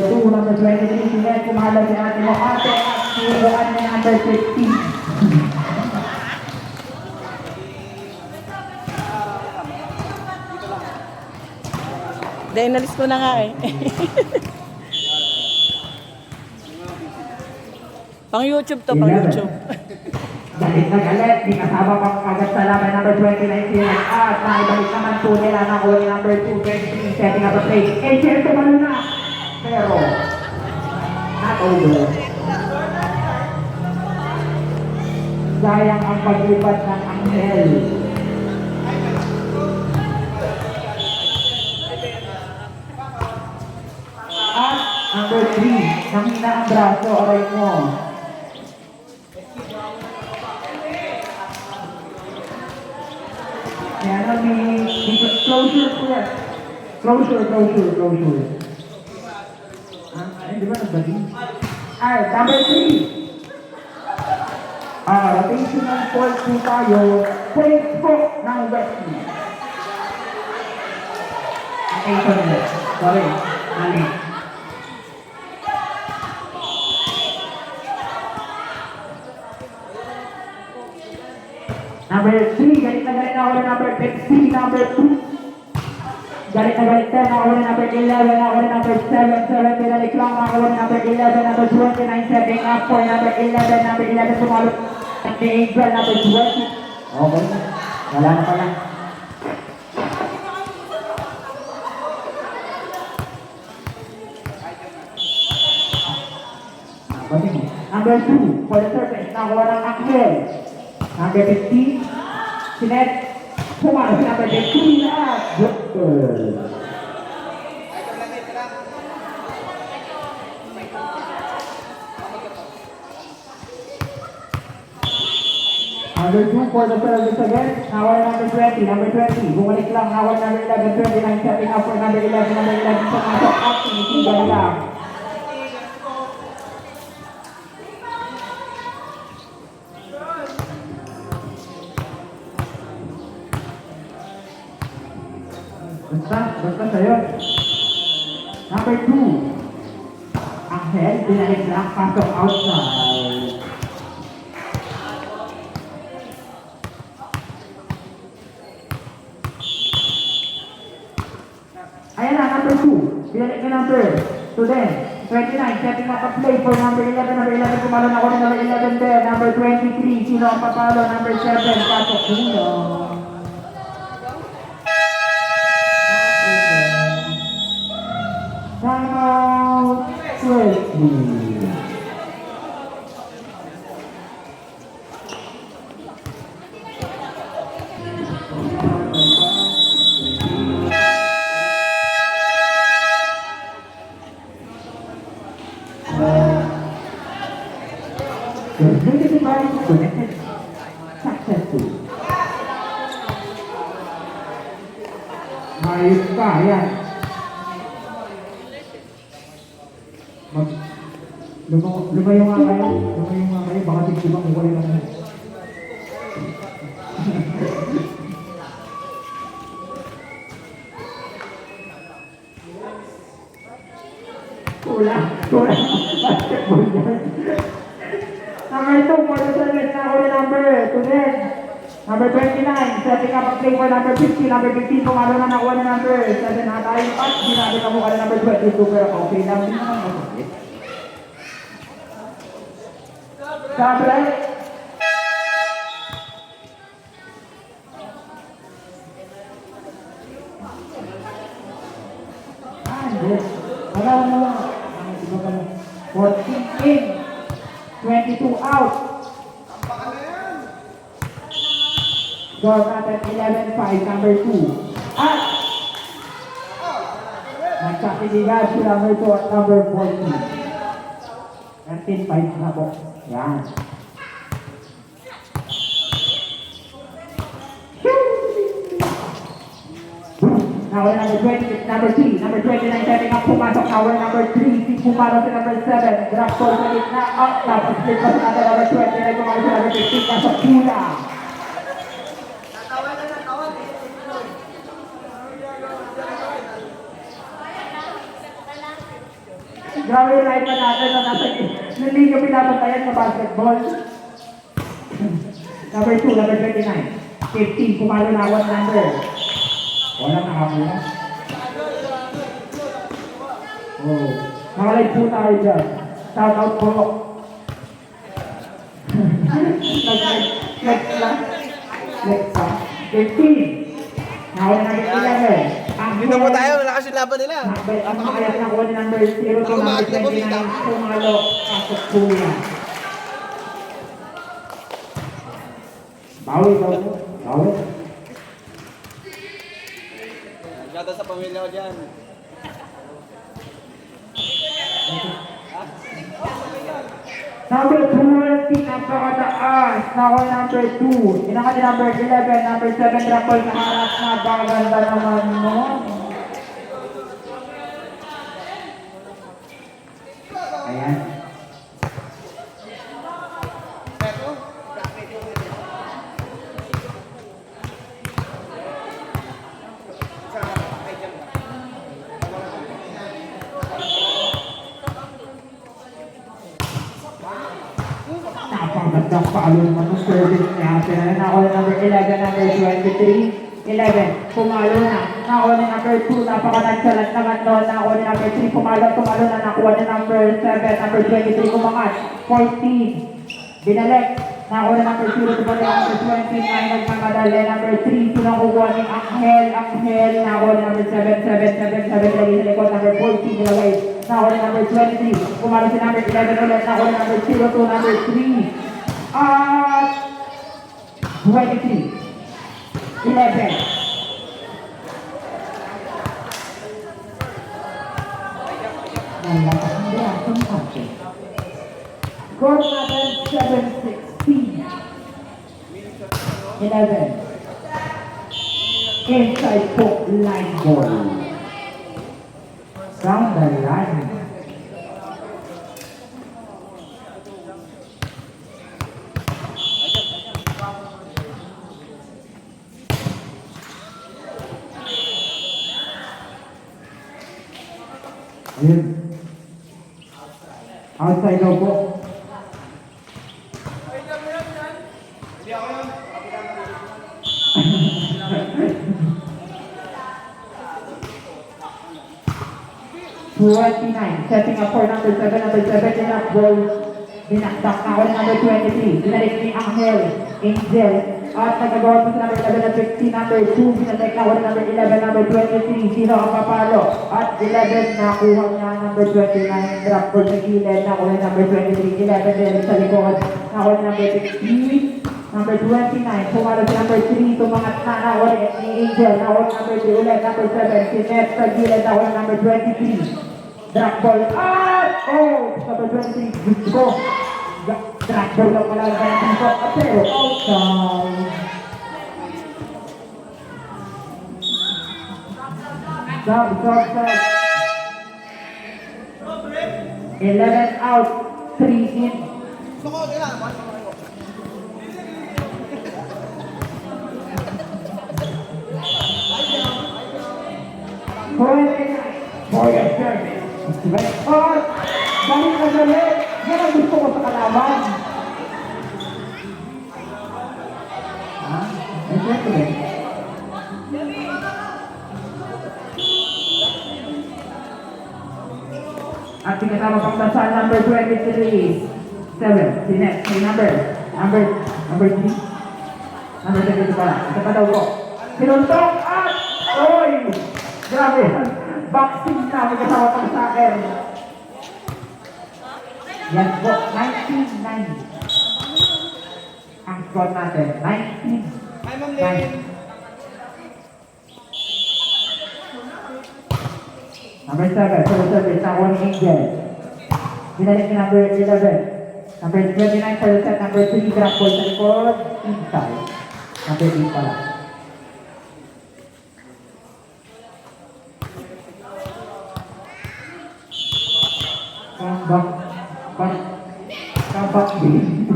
2, number 23, Sinet, kumahalo si Ate Mohate, at sinubuan ni number 15. Dahil nalis ko na nga eh. Pang YouTube to, pang YouTube. Galit na galit, di kasama pang kagat sa laban number 29 Sinet, at naibalik naman po nila na kuha number 2, 23, setting up a play. ACL tumalo na, pero not over. Sayang ang paglipat ng Angel. At number 3, namina ang braso, aray mo. Yan ang may closure po yan. Closure. Di ba nagbali? Ay, number 3. Rotational point po tayo. Point po ng Wesley. Okay, sorry. Mali. Number 3, galit na galit na ako na number 15, number 2. Galit na galit na ako na number 11, ako na number 7, pinalik lang ako na number 11, number 29, setting up for number 11, sumalo. Ang Angel, number 20. Okay, wala na pala. Number 2, for the surface, nakuha ng Angel. Number 15, Sinet, sumalo si number 15 at Doctor. Number 2 for the service again, nakuha number 20, bumalik lang, nakuha number 11, 29, setting up for number 11, sa masok at sinisigan lang. Basta sa'yo. Number 2, Angel, binalik lang, pasok outside. Ayan na, number 2, binalik na number 29, setting up a play for number 11, kumalo na ako ng number 11 there, number 23, sino ang papalo, number 7, pasok sino. Timeout 20. The device connected successful. Ayos ka, yan. Lumayo nga kayo, baka tigtibang ko kayo lang. Kulang. Basketball yan. Number 2 for the service, na ako na number 2. Number 29, setting up a play for number 50, number 15, pumalo na nakuha na number 7, hatayin pa, sinabi ka mukha na number 22, pero okay lang din naman masakit. Sabre. Hindi. Wala na lang. 14 in. 22 out. Score natin 11-5, number 2. At nagkakiligan si number 2 at number 14. 13-5 na po. Yan. Now number 20, number 3, number 29, setting up, pumasok. Now number 3, si pumalo si number 7. Drop ball sa gitna, up, tapos split pa sa number 29, pumalo si number 15, pasok kulang. Grabe yung live pa natin na nasa hindi yung pinapantayan sa basketball. Number 2, number 29. 15, pumalo na one number. Walang nakakuha. Oh, nakalive po tayo dyan. Shout out po. Next lang. Next pa. 15. Nakawala na 11. Dito po tayo, malakas yung laban nila. Ang makayat na kuha ni number 0 to number 29. Pumalo. Pasok po yan. Bawi. Shoutout sa pamilya ko dyan. Number 20, napakataas. Nakuha number 2. Inaka ni number 11, number 7, Rapol na harap na. Baganda naman mo. Ayan. Napagandang paalo naman ng service niya. Nakuha ni number 11, number 23. 11, pumalo na. Nakuha ni number 2, napaka-nagsalat naman doon. Nakuha ni number 3, pumalo na. Nakuha ni number 7, number 23, kumangat. 14, binalik. Nakuha ni number 0, tumali number 29, nagmamadali. Number 3, sinang kukuha ni Angel. Nakuha ni number 7, lagi sa likod. Number 14, nilagay. Nakuha ni number 23, pumalo si number 11 ulit. Nakuha ni number 0 to number 3. At 23. 11. Score natin 7-16. 11. Inside hook line ball. Down the line. Ayun. Outside daw po. Setting up for number 7, enough ball. Binaktak na ako ng number 23. Binalik ni Angel. At nagagawa po sa number 11 at 15, number 2. Binalik na ako ng number 11, number 23. Sino ang papalo? At 11, nakuha niya number 29. Drop ball sa gilid. Nakuha ng number 23. 11 din sa likod. Nakuha ng number 16. Number 29, pumalo si number 3, tumangat na, nakuha ni Angel. Nakuha ng number 3 ulit, number 7. Si Ned sa gilid, nakuha ng number 23. Drop ball. Number 23. Gusto. Drop ball lang pala ng dito. Pero outside. Sub. 11 out. 3 in. For your service. Balik ka na ulit. Yan ang gusto ko sa kalaban. Siyempre. At pinatama pang dasal number 23. 7. Si next. Si number 3. Number 22 pala. Ito pa daw ko. Pinuntok at oy! Grabe. Boxing na, may kasama pang soccer. Yan po, 19-9. Ang score natin, 19-9. Hi, Ma'am Lynn. Number 7, service, nakuha ni Angel. Binalik ni number 11. Number 29 for the set, number 3, drop ball sa likod, inside. Number 8 pala. Comeback game.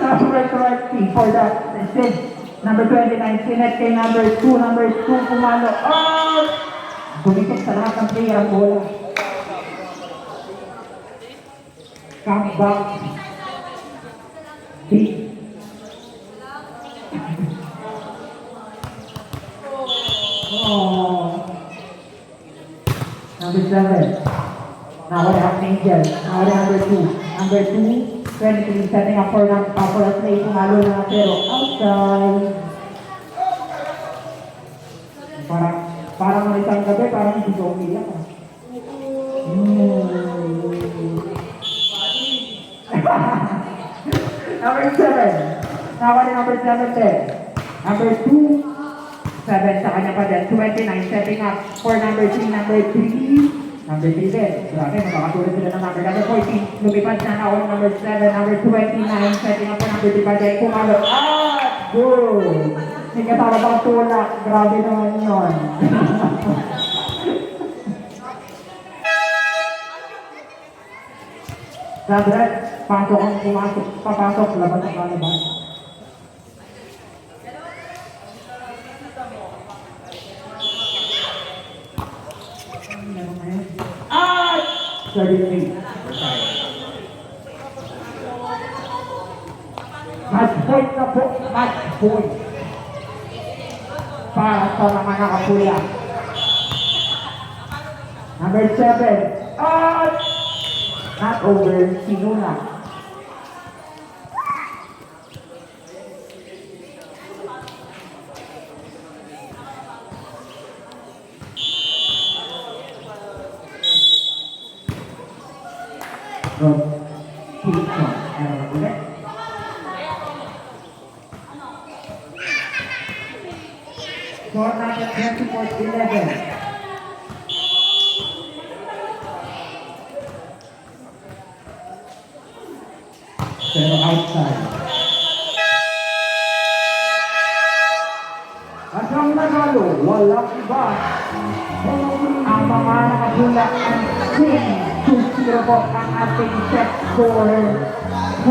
Number 20 for the set. Number 29, sinet kay number 2. Number 2, pumalo. Gumitok sa lahat ng player ang bola. Comeback. Big. Oh. Number 7. Now we have Angel. Now we have number 2. Number 2, currently setting up for a play kung halo na pero outside. Parang may isang gabi, parang hindi ko umiyak. Number 7. Now what is number 7 there? Number 2, 7 sa kanya pa din. 29 setting up for number 3. Number 3 din. Grabe, makakatulad sila ng number 14. Lumipad na ako ng number 7. Number 29 setting up for number 3 pa din. Pumalo. Good! May kasama pang tulak. Grabe naman yun. Sabret, pasok ang pumasok. Papasok, labas ang kalabas. At 33. Match point na po. Match point. Para sa mga nakapula. Number 7. At not over. Sinula. From Kingston. Ulit. Score natin 24-11. Pero outside. At ang nanalo, walang iba. Ang mga nakapula ang 2-0 po ang ating set score. 2-0.